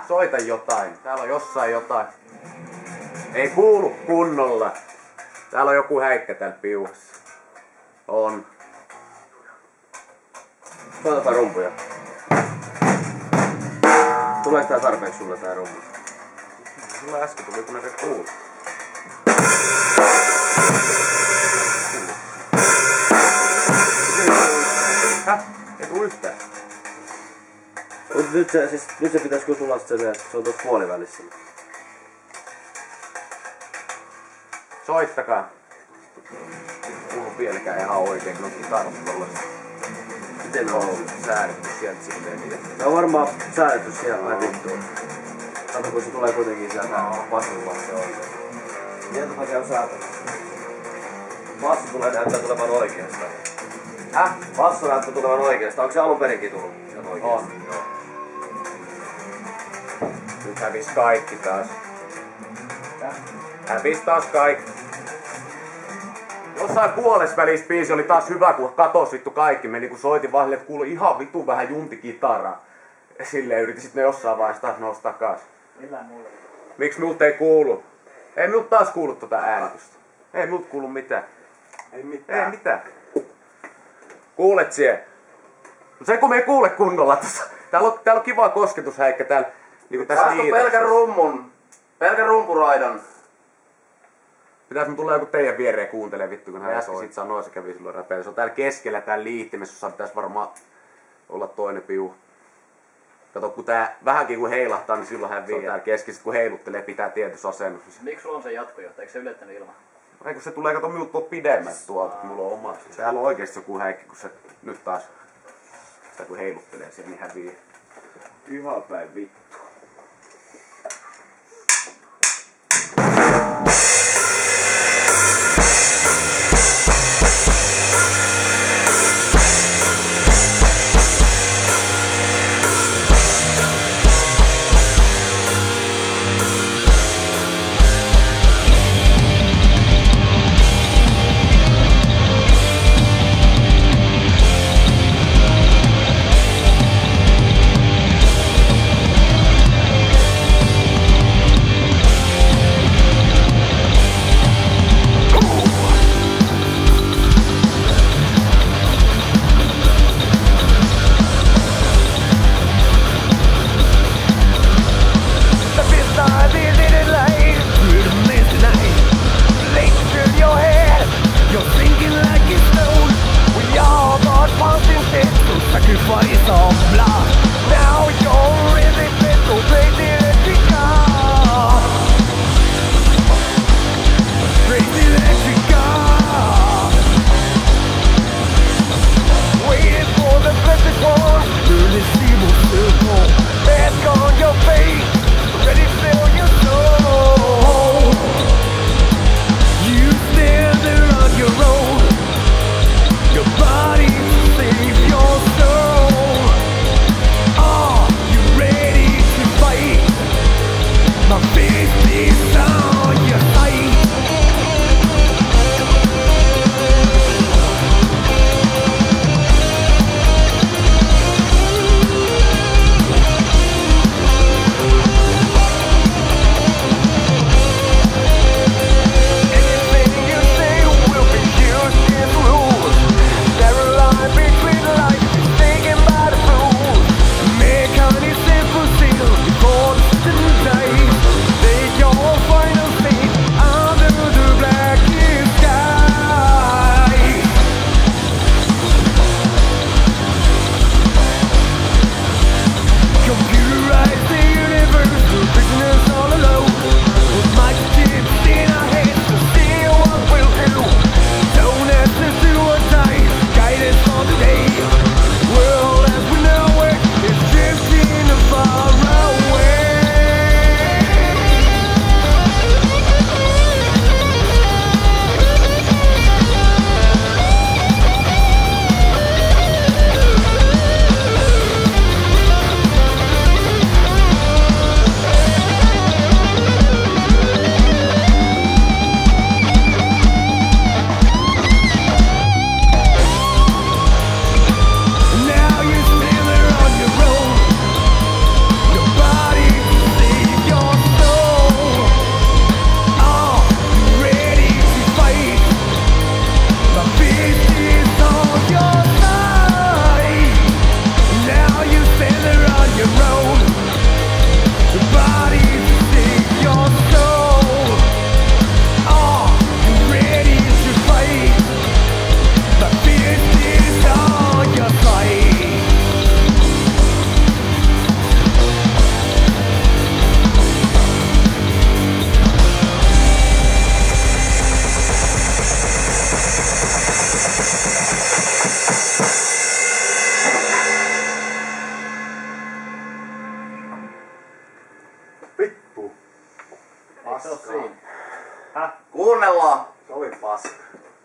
Soita jotain. Täällä on jossain jotain. Ei kuulu kunnolla. Täällä on joku häikkä täällä piuhassa. On. Soitapa rumpuja. Tuleeko tää tarpeeksi sulle tää rumpu? Sulla äsken tuli kun ne kuulu. Häh? Ei tuu yhtään. Mut nyt se pitäis kyllä tulla se on tuossa puolivälissä. Soittakaa. Kuulu vieläkään ihan oikein, kun on kitarat tollaista. Miten ne on ollut? Säädetty sieltä silleen niitä. Ne on varmaan säädetty siellä vähän vittuun. Kato kun se tulee kuitenkin sieltä bassulla se oikein. Miten takia on säätänyt? Bassu tulee näyttää tulevan oikeastaan. Häh? Bassu näyttää tulevan oikeastaan. Onko se alun perinkin tullut sieltä oikeastaan? On. Joo. Nyt hävis kaikki taas. Hävis taas kaikki. Jossain puolessa välissä biisi oli taas hyvä, kun katos vittu kaikki meni, kun soitin vaan, että kuului ihan vittu vähän juntikitaraa. Silleen yritin sitten ne jossain vaiheessa taas nousta takaisin. Millään mulle. Miksi minulta ei kuulu? Ei minulta taas kuulu tota äänitystä. Ei minulta kuulu mitään. Ei mitään. Ei mitään. Kuulet sie? No se kun me ei kuule kunnolla tossa. Täällä on kiva kosketushäikkä täällä. Niinku tässä pelkän rumpuraidan. Pitäis mun tulla joku teidän viereen kuuntelee vittu, kun hän äsken sit sanoi, se kävi silloin räpeillä. Se on täällä keskellä täällä liittimessä, jossa pitäis varmaan olla toinen piu. Kato, kun tää vähänkin kun heilahtaa, niin silloin hän vie. Se on täällä keskellä, kun heiluttelee, pitää tietyssä asennossa. Miksi sulla on se jatkojohto? Eikö se ylettänyt ilman? Eikö se tulee kato minulta pidemmältä tuolta, kun mulla on oma. Täällä on oikeesti joku häikki, kun se nyt taas sitä kun heiluttelee siellä, niin hän vie. Ihan päin vittu. Kuunnellaan! Sovi paska.